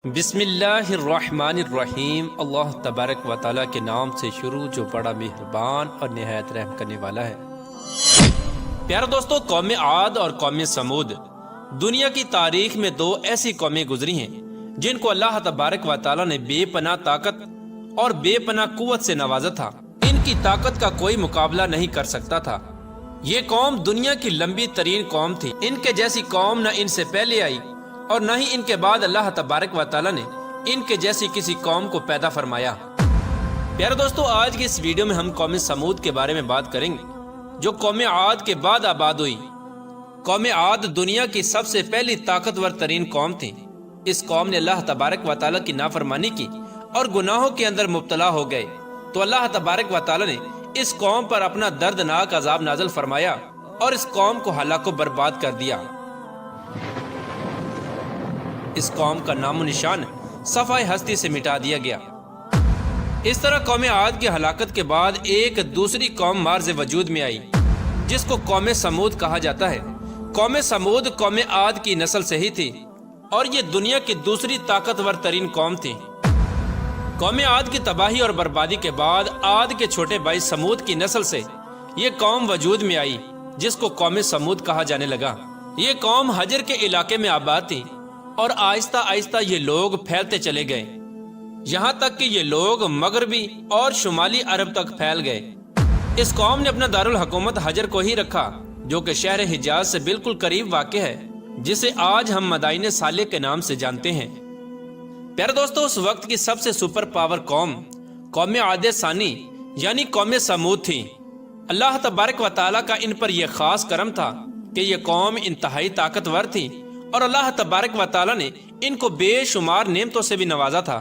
بسم اللہ الرحمن الرحیم۔ اللہ تبارک و تعالیٰ کے نام سے شروع جو بڑا مہربان اور نہایت رحم کرنے والا ہے۔ پیارے دوستو، قوم عاد اور قوم سمود دنیا کی تاریخ میں دو ایسی قومیں گزری ہیں جن کو اللہ تبارک و تعالیٰ نے بے پناہ طاقت اور بے پناہ قوت سے نوازا تھا۔ ان کی طاقت کا کوئی مقابلہ نہیں کر سکتا تھا۔ یہ قوم دنیا کی لمبی ترین قوم تھی۔ ان کے جیسی قوم نہ ان سے پہلے آئی اور نہ ہی ان کے بعد اللہ تبارک و تعالیٰ نے ان کے جیسی کسی قوم کو پیدا فرمایا۔ پیارے دوستو، آج کی اس ویڈیو میں ہم قوم سمود کے بارے میں بات کریں گے جو قوم عاد کے بعد آباد ہوئی۔ قوم عاد دنیا کی سب سے پہلی طاقتور ترین قوم تھی۔ اس قوم نے اللہ تبارک و تعالیٰ کی نافرمانی کی اور گناہوں کے اندر مبتلا ہو گئے، تو اللہ تبارک و تعالیٰ نے اس قوم پر اپنا دردناک عذاب نازل فرمایا اور اس قوم کو ہلاک و برباد کر دیا۔ اس قوم کا نام و نشان صفحہ ہستی سے مٹا دیا گیا۔ اس طرح قوم عاد کی ہلاکت کے بعد ایک دوسری قوم مارز وجود میں آئی جس کو قوم سمود کہا جاتا ہے۔ قوم سمود قوم عاد کی نسل سے ہی تھی اور یہ دنیا کی دوسری طاقتور ترین قوم تھی۔ قوم عاد کی تباہی اور بربادی کے بعد عاد کے چھوٹے بھائی سمود کی نسل سے یہ قوم وجود میں آئی جس کو قوم سمود کہا جانے لگا۔ یہ قوم حجر کے علاقے میں آباد تھی اور آہستہ آہستہ یہ لوگ پھیلتے چلے گئے، یہاں تک کہ یہ لوگ مغربی اور شمالی عرب تک پھیل گئے۔ اس قوم نے اپنا دارالحکومت حجر کو ہی رکھا جو کہ شہر حجاز سے بالکل قریب واقع ہے، جسے آج ہم مدائن صالح کے نام سے جانتے ہیں۔ پیارے دوستو، اس وقت کی سب سے سپر پاور قوم عاد ثانی یعنی قوم سمود تھی۔ اللہ تبارک و تعالیٰ کا ان پر یہ خاص کرم تھا کہ یہ قوم انتہائی طاقتور تھی اور اللہ تبارک و تعالیٰ نے ان کو بے شمار نعمتوں سے بھی نوازا تھا۔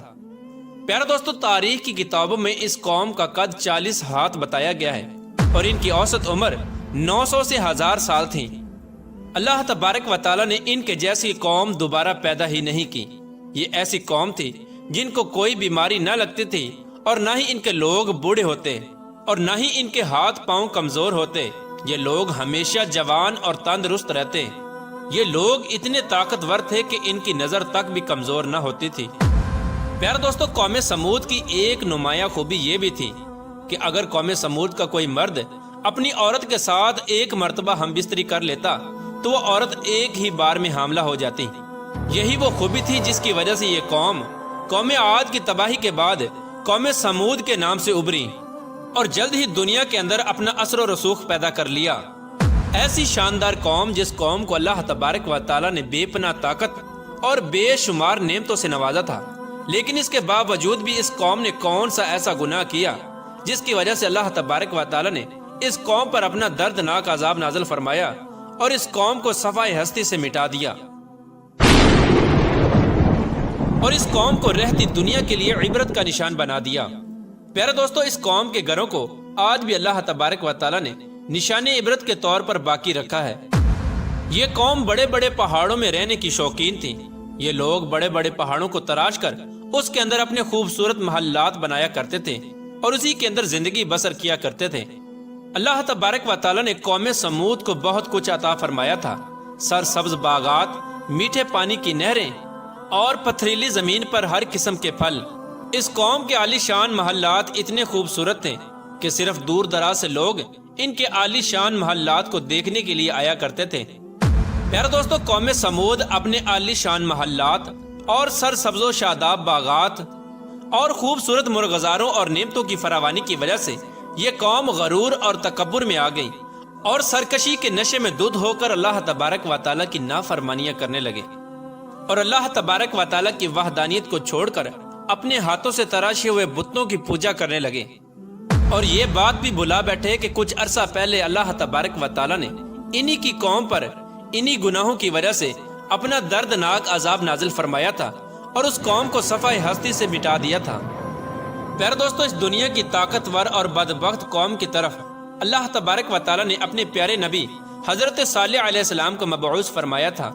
پیارے دوستو، تاریخ کی کتابوں میں اس قوم کا قد 40 ہاتھ بتایا گیا ہے اور ان کی اوسط عمر 900 سے 1000 سال تھی۔ اللہ تبارک و تعالیٰ نے ان کے جیسی قوم دوبارہ پیدا ہی نہیں کی۔ یہ ایسی قوم تھی جن کو کوئی بیماری نہ لگتی تھی اور نہ ہی ان کے لوگ بوڑھے ہوتے اور نہ ہی ان کے ہاتھ پاؤں کمزور ہوتے۔ یہ لوگ ہمیشہ جوان اور تندرست رہتے۔ یہ لوگ اتنے طاقتور تھے کہ ان کی نظر تک بھی کمزور نہ ہوتی تھی۔ پیارے دوستو، قوم سمود کی ایک نمایاں خوبی یہ بھی تھی کہ اگر قوم سمود کا کوئی مرد اپنی عورت کے ساتھ ایک مرتبہ ہم بستری کر لیتا تو وہ عورت ایک ہی بار میں حاملہ ہو جاتی۔ یہی وہ خوبی تھی جس کی وجہ سے یہ قوم عاد کی تباہی کے بعد قوم سمود کے نام سے ابھری اور جلد ہی دنیا کے اندر اپنا اثر و رسوخ پیدا کر لیا۔ ایسی شاندار قوم جس قوم کو اللہ تبارک و تعالیٰ نے بے پناہ طاقت اور بے شمار نعمتوں سے نوازا تھا، لیکن اس کے باوجود بھی اس قوم نے کون سا ایسا گناہ کیا جس کی وجہ سے اللہ تبارک و تعالیٰ نے اس قوم پر اپنا دردناک عذاب نازل فرمایا اور اس قوم کو صفحہ ہستی سے مٹا دیا اور اس قوم کو رہتی دنیا کے لیے عبرت کا نشان بنا دیا۔ پیارے دوستو، اس قوم کے گھروں کو آج بھی اللہ تبارک و تعالیٰ نے نشان عبرت کے طور پر باقی رکھا ہے۔ یہ قوم بڑے بڑے پہاڑوں میں رہنے کی شوقین تھی۔ یہ لوگ بڑے بڑے پہاڑوں کو تراش کر اس کے اندر اپنے خوبصورت محلات بنایا کرتے تھے اور اسی کے اندر زندگی بسر کیا کرتے تھے۔ اللہ تبارک و تعالیٰ نے قوم سمود کو بہت کچھ عطا فرمایا تھا۔ سرسبز باغات، میٹھے پانی کی نہریں اور پتھریلی زمین پر ہر قسم کے پھل۔ اس قوم کے عالی شان محلات اتنے خوبصورت تھے کہ صرف دور دراز سے لوگ ان کے عالی شان محلات کو دیکھنے کے لیے آیا کرتے تھے۔ پیارے دوستو، قوم سمود اپنے عالی شان محلات اور سرسبز و شاداب باغات اور خوبصورت مرغزاروں اور نعمتوں کی فراوانی کی وجہ سے یہ قوم غرور اور تکبر میں آ گئی اور سرکشی کے نشے میں دھت ہو کر اللہ تبارک و تعالیٰ کی نافرمانیاں کرنے لگے اور اللہ تبارک و تعالیٰ کی وحدانیت کو چھوڑ کر اپنے ہاتھوں سے تراشے ہوئے بتوں کی پوجا کرنے لگے۔ اور یہ بات بھی بھلا بیٹھے کہ کچھ عرصہ پہلے اللہ تبارک و تعالیٰ نے انہی کی قوم پر انہی گناہوں کی وجہ سے اپنا دردناک عذاب نازل فرمایا تھا اور اس قوم کو صفحہ ہستی سے مٹا دیا تھا۔ پیارے دوستو، اس دنیا کی طاقتور اور بدبخت قوم کی طرف اللہ تبارک و تعالیٰ نے اپنے پیارے نبی حضرت صالح علیہ السلام کو مبعوث فرمایا تھا۔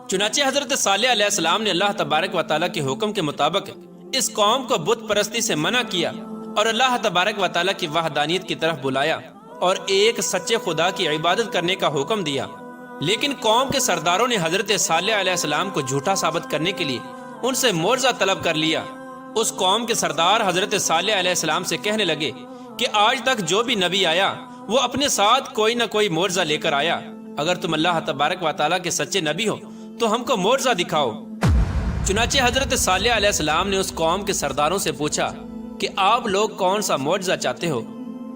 چنانچہ حضرت صالح علیہ السلام نے اللہ تبارک و تعالیٰ کے حکم کے مطابق اس قوم کو بت پرستی سے منع کیا اور اللہ تبارک و تعالیٰ کی وحدانیت کی طرف بلایا اور ایک سچے خدا کی عبادت کرنے کا حکم دیا۔ لیکن قوم کے سرداروں نے حضرت صالح علیہ السلام کو جھوٹا ثابت کرنے کے لیے ان سے معجزہ طلب کر لیا۔ اس قوم کے سردار حضرت صالح علیہ السلام سے کہنے لگے کہ آج تک جو بھی نبی آیا وہ اپنے ساتھ کوئی نہ کوئی معجزہ لے کر آیا، اگر تم اللہ تبارک و تعالیٰ کے سچے نبی ہو تو ہم کو معجزہ دکھاؤ۔ چنانچہ حضرت صالح علیہ السلام نے اس قوم کے سرداروں سے پوچھا کہ آپ لوگ کون سا معجزہ چاہتے ہو؟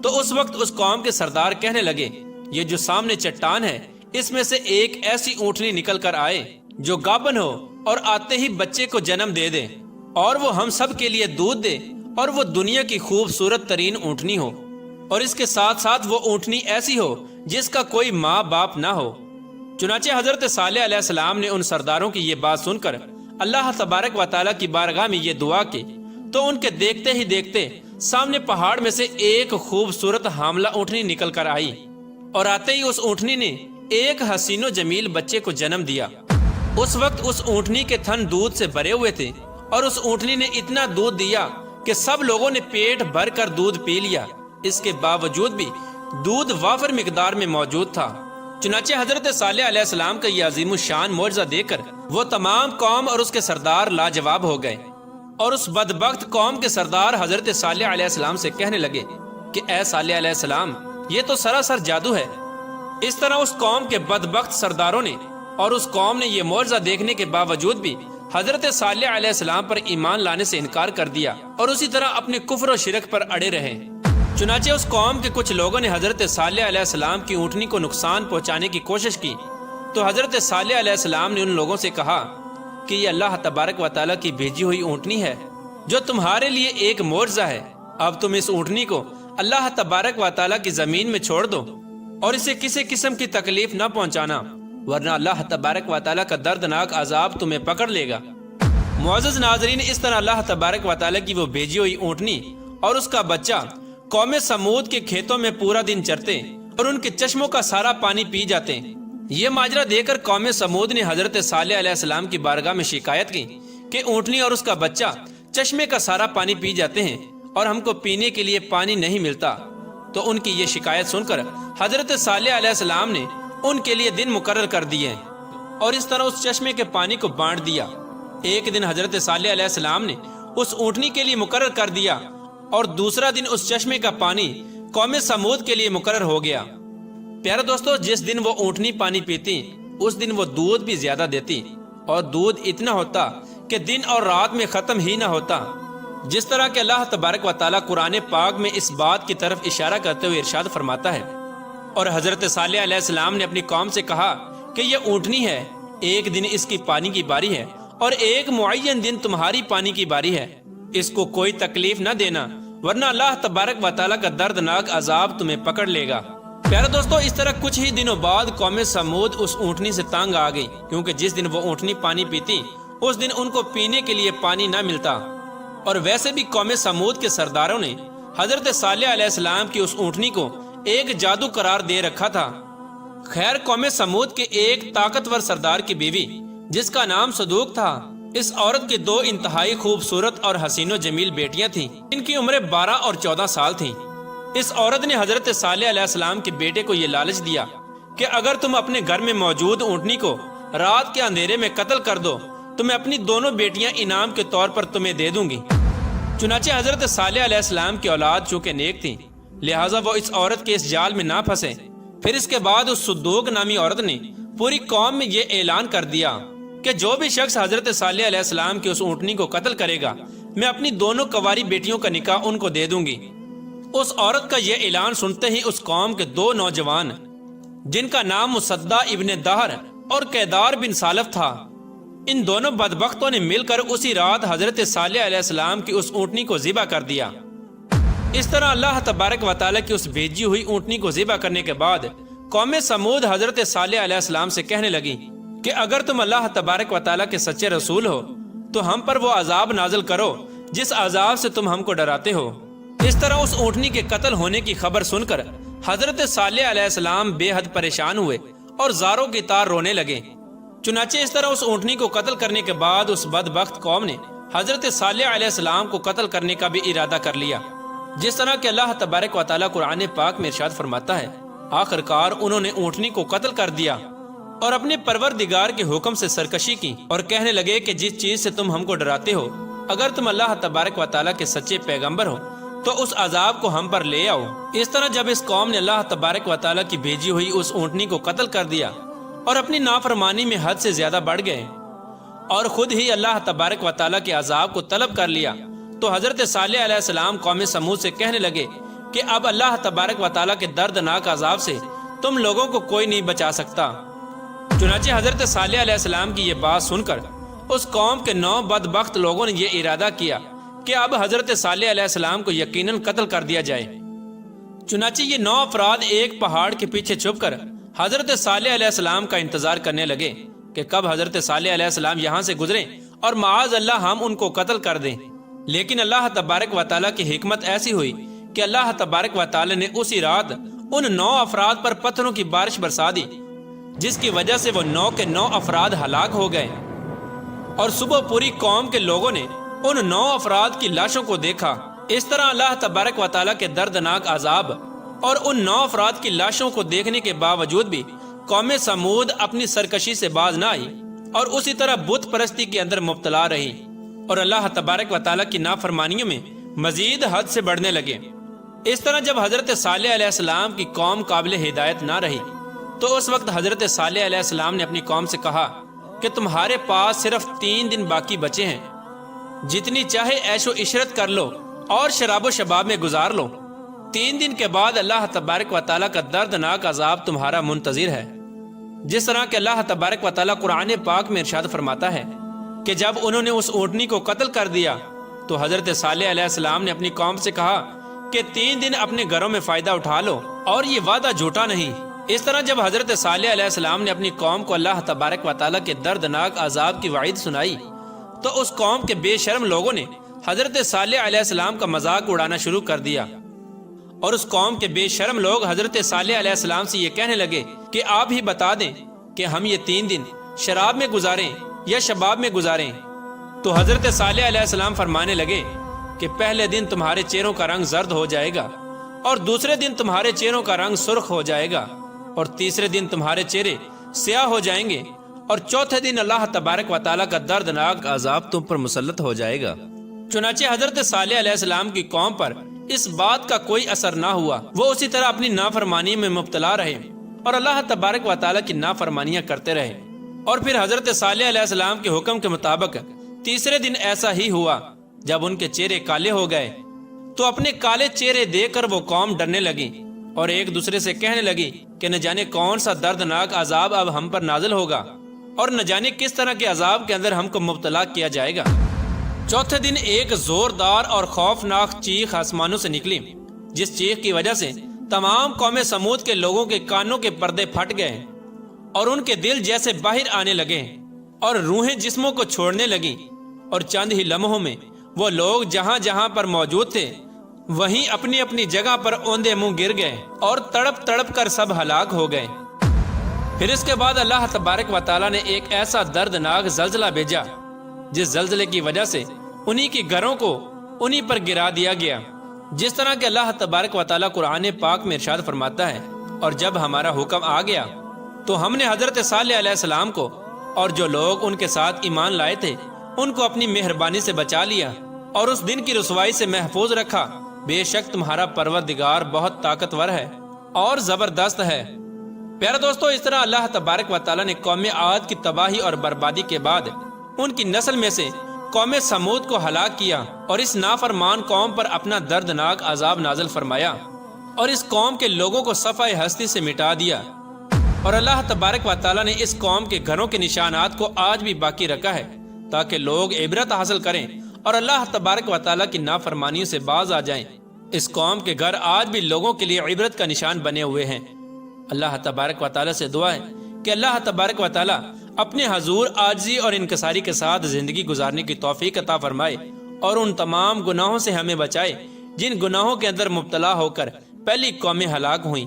تو اس وقت اس قوم کے سردار کہنے لگے، یہ جو سامنے چٹان ہے اس میں سے ایک ایسی اونٹنی نکل کر آئے جو گابن ہو اور آتے ہی بچے کو جنم دے دے، اور وہ ہم سب کے لیے دودھ دے، اور وہ دنیا کی خوبصورت ترین اونٹنی ہو، اور اس کے ساتھ ساتھ وہ اونٹنی ایسی ہو جس کا کوئی ماں باپ نہ ہو۔ چنانچہ حضرت صالح علیہ السلام نے ان سرداروں کی یہ بات سن کر اللہ تبارک و تعالیٰ کی بارگاہ میں یہ دعا کی، تو ان کے دیکھتے ہی دیکھتے سامنے پہاڑ میں سے ایک خوبصورت حاملہ اونٹنی نکل کر آئی، اور آتے ہی اس اونٹنی نے ایک حسین و جمیل بچے کو جنم دیا۔ اس وقت اس اونٹنی کے تھن دودھ سے بھرے ہوئے تھے، اور اس اونٹنی نے اتنا دودھ دیا کہ سب لوگوں نے پیٹ بھر کر دودھ پی لیا۔ اس کے باوجود بھی دودھ وافر مقدار میں موجود تھا۔ چنانچہ حضرت صالح علیہ السلام کا یہ عظیم الشان معجزہ دیکھ کر وہ تمام قوم اور اس کے سردار لاجواب ہو گئے، اور اس بدبخت قوم کے سردار حضرت صالح علیہ السلام سے کہنے لگے کہ اے صالح علیہ السلام، یہ تو سراسر جادو ہے۔ اس طرح اس قوم کے بدبخت سرداروں نے اور اس قوم نے یہ معجزہ دیکھنے کے باوجود بھی حضرت صالح علیہ السلام پر ایمان لانے سے انکار کر دیا، اور اسی طرح اپنے کفر و شرک پر اڑے رہے۔ چنانچہ اس قوم کے کچھ لوگوں نے حضرت صالح علیہ السلام کی اونٹنی کو نقصان پہنچانے کی کوشش کی، تو حضرت صالح علیہ السلام نے ان لوگوں سے کہا کہ یہ اللہ تبارک و تعالیٰ کی بھیجی ہوئی اونٹنی ہے جو تمہارے لیے ایک معجزہ ہے۔ اب تم اس اونٹنی کو اللہ تبارک و تعالیٰ کی زمین میں چھوڑ دو، اور اسے کسی قسم کی تکلیف نہ پہنچانا، ورنہ اللہ تبارک و تعالیٰ کا دردناک عذاب تمہیں پکڑ لے گا۔ معزز ناظرین، اس طرح اللہ تبارک و تعالیٰ کی وہ بھیجی ہوئی اونٹنی اور اس کا بچہ قوم سمود کے کھیتوں میں پورا دن چرتے اور ان کے چشموں کا سارا پانی پی جاتے۔ یہ ماجرا دیکھ کر قوم سمود نے حضرت صالح علیہ السلام کی بارگاہ میں شکایت کی کہ اونٹنی اور اس کا بچہ چشمے کا سارا پانی پی جاتے ہیں اور ہم کو پینے کے لیے پانی نہیں ملتا۔ تو ان کی یہ شکایت سن کر حضرت صالح علیہ السلام نے ان کے لیے دن مقرر کر دیے، اور اس طرح اس چشمے کے پانی کو بانٹ دیا۔ ایک دن حضرت صالح علیہ السلام نے اس اونٹنی کے لیے مقرر کر دیا، اور دوسرا دن اس چشمے کا پانی قوم سمود کے لیے مقرر ہو گیا۔ پیارے دوستو، جس دن وہ اونٹنی پانی پیتی اس دن وہ دودھ بھی زیادہ دیتی، اور دودھ اتنا ہوتا کہ دن اور رات میں ختم ہی نہ ہوتا۔ جس طرح کہ اللہ تبارک و تعالیٰ قرآن پاک میں اس بات کی طرف اشارہ کرتے ہوئے ارشاد فرماتا ہے، اور حضرت صالح علیہ السلام نے اپنی قوم سے کہا کہ یہ اونٹنی ہے، ایک دن اس کی پانی کی باری ہے اور ایک معین دن تمہاری پانی کی باری ہے، اس کو کوئی تکلیف نہ دینا، ورنہ اللہ تبارک و تعالیٰ کا دردناک عذاب تمہیں پکڑ لے گا۔ پیارے دوستو، اس طرح کچھ ہی دنوں بعد قوم سمود اس اونٹنی سے تانگ آ گئی، کیونکہ جس دن وہ اونٹنی پانی پیتی اس دن ان کو پینے کے لیے پانی نہ ملتا۔ اور ویسے بھی قوم سمود کے سرداروں نے حضرت صالح علیہ السلام کی اس اونٹنی کو ایک جادو قرار دے رکھا تھا۔ خیر، قوم سمود کے ایک طاقتور سردار کی بیوی جس کا نام صدوق تھا، اس عورت کے دو انتہائی خوبصورت اور حسین و جمیل بیٹیاں تھیں، ان کی عمریں 12 اور 14 سال تھیں۔ اس عورت نے حضرت صالح علیہ السلام کے بیٹے کو یہ لالچ دیا کہ اگر تم اپنے گھر میں موجود اونٹنی کو رات کے اندھیرے میں قتل کر دو تو میں اپنی دونوں بیٹیاں انعام کے طور پر تمہیں دے دوں گی۔ چنانچہ حضرت صالح علیہ السلام کی اولاد چونکہ نیک تھی، لہٰذا وہ اس عورت کے اس جال میں نہ پھنسے۔ پھر اس کے بعد اس صدوق نامی عورت نے پوری قوم میں یہ اعلان کر دیا کہ جو بھی شخص حضرت صالح علیہ السلام کی اس اونٹنی کو قتل کرے گا، میں اپنی دونوں کنواری بیٹیوں کا نکاح ان کو دے دوں گی۔ اس عورت کا یہ اعلان سنتے ہی اس قوم کے دو نوجوان جن کا نام مصدع ابن دہر اور کیدار بن سالف تھا، ان دونوں بدبختوں نے مل کر اسی رات حضرت صالح علیہ السلام کی اس اونٹنی کو ذبح کر دیا۔ اس طرح اللہ تبارک و تعالیٰ کی اس بھیجی ہوئی اونٹنی کو ذبح کرنے کے بعد قوم سمود حضرت صالح علیہ السلام سے کہنے لگی کہ اگر تم اللہ تبارک و تعالیٰ کے سچے رسول ہو تو ہم پر وہ عذاب نازل کرو جس عذاب سے تم ہم کو ڈراتے ہو۔ اس طرح اس اونٹنی کے قتل ہونے کی خبر سن کر حضرت صالح علیہ السلام بے حد پریشان ہوئے اور زاروں کی طرح رونے لگے۔ چنانچہ اس طرح اس اونٹنی کو قتل کرنے کے بعد اس بدبخت قوم نے حضرت صالح علیہ السلام کو قتل کرنے کا بھی ارادہ کر لیا، جس طرح کہ اللہ تبارک و تعالیٰ قرآن پاک میں ارشاد فرماتا ہے، آخر کار انہوں نے اونٹنی کو قتل کر دیا۔ اور اپنے پروردگار کے حکم سے سرکشی کی اور کہنے لگے کہ جس چیز سے تم ہم کو ڈراتے ہو، اگر تم اللہ تبارک و تعالیٰ کے سچے پیغمبر ہو تو اس عذاب کو ہم پر لے آؤ۔ اس طرح جب اس قوم نے اللہ تبارک و تعالیٰ کی بھیجی ہوئی اس اونٹنی کو قتل کر دیا اور اپنی نافرمانی میں حد سے زیادہ بڑھ گئے اور خود ہی اللہ تبارک و تعالیٰ کے عذاب کو طلب کر لیا، تو حضرت صالح علیہ السلام قوم سمود سے کہنے لگے کہ اب اللہ تبارک و تعالیٰ کے دردناک عذاب سے تم لوگوں کو کوئی نہیں بچا سکتا۔ چنانچہ حضرت صالح علیہ السلام کی یہ بات سن کر اس قوم کے 9 بدبخت لوگوں نے یہ ارادہ کیا کہ اب حضرت صالح علیہ السلام کو یقیناً قتل کر دیا جائے۔ چنانچہ یہ 9 افراد ایک پہاڑ کے پیچھے چھپ کر حضرت صالح علیہ السلام کا انتظار کرنے لگے کہ کب حضرت صالح علیہ السلام یہاں سے گزریں اور معاذ اللہ ہم ان کو قتل کر دیں۔ لیکن اللہ تبارک و تعالیٰ کی حکمت ایسی ہوئی کہ اللہ تبارک و تعالیٰ نے اسی رات ان 9 افراد پر پتھروں کی بارش برسا دی، جس کی وجہ سے وہ 9 کے 9 افراد ہلاک ہو گئے، اور صبح پوری قوم کے لوگوں نے ان 9 افراد کی لاشوں کو دیکھا۔ اس طرح اللہ تبارک و تعالیٰ کے دردناک عذاب اور ان 9 افراد کی لاشوں کو دیکھنے کے باوجود بھی قوم سمود اپنی سرکشی سے باز نہ آئی اور اسی طرح بت پرستی کے اندر مبتلا رہی اور اللہ تبارک و تعالیٰ کی نافرمانیوں میں مزید حد سے بڑھنے لگے۔ اس طرح جب حضرت صالح علیہ السلام کی قوم قابل ہدایت نہ رہی تو اس وقت حضرت صالح علیہ السلام نے اپنی قوم سے کہا کہ تمہارے پاس صرف 3 دن باقی بچے ہیں، جتنی چاہے عیش و عشرت کر لو اور شراب و شباب میں گزار لو۔ 3 دن کے بعد اللہ تبارک و تعالیٰ کا دردناک عذاب تمہارا منتظر ہے۔ جس طرح کہ اللہ تبارک و تعالیٰ قرآن پاک میں ارشاد فرماتا ہے کہ جب انہوں نے اس اونٹنی کو قتل کر دیا تو حضرت صالح علیہ السلام نے اپنی قوم سے کہا کہ 3 دن اپنے گھروں میں فائدہ اٹھا لو اور یہ وعدہ جھوٹا نہیں۔ اس طرح جب حضرت صالح علیہ السلام نے اپنی قوم کو اللہ تبارک و تعالیٰ کے دردناک عذاب کی وعید سنائی تو اس قوم کے بے شرم لوگوں نے حضرت صالح علیہ السلام کا مذاق اڑانا شروع کر دیا، اور اس قوم کے بے شرم لوگ حضرت صالح علیہ السلام سے یہ کہنے لگے کہ آپ ہی بتا دیں کہ ہم یہ 3 دن شراب میں گزاریں یا شباب میں گزاریں۔ تو حضرت صالح علیہ السلام فرمانے لگے کہ پہلے دن تمہارے چہروں کا رنگ زرد ہو جائے گا، اور دوسرے دن تمہارے چہروں کا رنگ سرخ ہو جائے گا، اور تیسرے دن تمہارے چہرے سیاہ ہو جائیں گے، اور چوتھے دن اللہ تبارک و تعالیٰ کا دردناک عذاب تم پر مسلط ہو جائے گا۔ چنانچہ حضرت صالح علیہ السلام کی قوم پر اس بات کا کوئی اثر نہ ہوا، وہ اسی طرح اپنی نافرمانی میں مبتلا رہے اور اللہ تبارک و تعالیٰ کی نافرمانیاں کرتے رہے۔ اور پھر حضرت صالح علیہ السلام کے حکم کے مطابق تیسرے دن ایسا ہی ہوا، جب ان کے چہرے کالے ہو گئے تو اپنے کالے چہرے دیکھ کر وہ قوم ڈرنے لگی اور ایک دوسرے سے کہنے لگی کہ نہ جانے کون سا دردناک عذاب اب ہم پر نازل ہوگا اور نہ جانے کس طرح کے عذاب کے اندر ہم کو مبتلا کیا جائے گا۔ چوتھے دن ایک زوردار اور خوفناک چیخ آسمانوں سے نکلی، جس چیخ کی وجہ سے تمام قوم سمود کے لوگوں کے کانوں کے پردے پھٹ گئے اور ان کے دل جیسے باہر آنے لگے اور روحیں جسموں کو چھوڑنے لگیں، اور چند ہی لمحوں میں وہ لوگ جہاں جہاں پر موجود تھے وہیں اپنی اپنی جگہ پر اوندے منہ گر گئے اور تڑپ تڑپ کر سب ہلاک ہو گئے۔ پھر اس کے بعد اللہ تبارک و تعالیٰ نے ایک ایسا دردناک زلزلہ بھیجا جس زلزلے کی وجہ سے انہی کے گھروں کو انہی پر گرا دیا گیا، جس طرح کہ اللہ تبارک و تعالیٰ قرآن پاک میں ارشاد فرماتا ہے، اور جب ہمارا حکم آ گیا تو ہم نے حضرت صالح علیہ السلام کو اور جو لوگ ان کے ساتھ ایمان لائے تھے ان کو اپنی مہربانی سے بچا لیا اور اس دن کی رسوائی سے محفوظ رکھا۔ بے شک تمہارا پروردگار بہت طاقتور ہے اور زبردست ہے۔ پیارے دوستو، اس طرح اللہ تبارک و تعالیٰ نے قوم عاد کی تباہی اور بربادی کے بعد ان کی نسل میں سے قوم سمود کو ہلاک کیا اور اس نافرمان قوم پر اپنا دردناک عذاب نازل فرمایا اور اس قوم کے لوگوں کو صفحہ ہستی سے مٹا دیا۔ اور اللہ تبارک و تعالیٰ نے اس قوم کے گھروں کے نشانات کو آج بھی باقی رکھا ہے تاکہ لوگ عبرت حاصل کریں اور اللہ تبارک و تعالیٰ کی نافرمانیوں سے باز آ جائیں۔ اس قوم کے گھر آج بھی لوگوں کے لیے عبرت کا نشان بنے ہوئے ہیں۔ اللہ تبارک و تعالیٰ سے دعا ہے کہ اللہ تبارک و تعالیٰ اپنے حضور عاجزی اور انکساری کے ساتھ زندگی گزارنے کی توفیق عطا فرمائے اور ان تمام گناہوں سے ہمیں بچائے جن گناہوں کے اندر مبتلا ہو کر پہلی قومیں ہلاک ہوئیں۔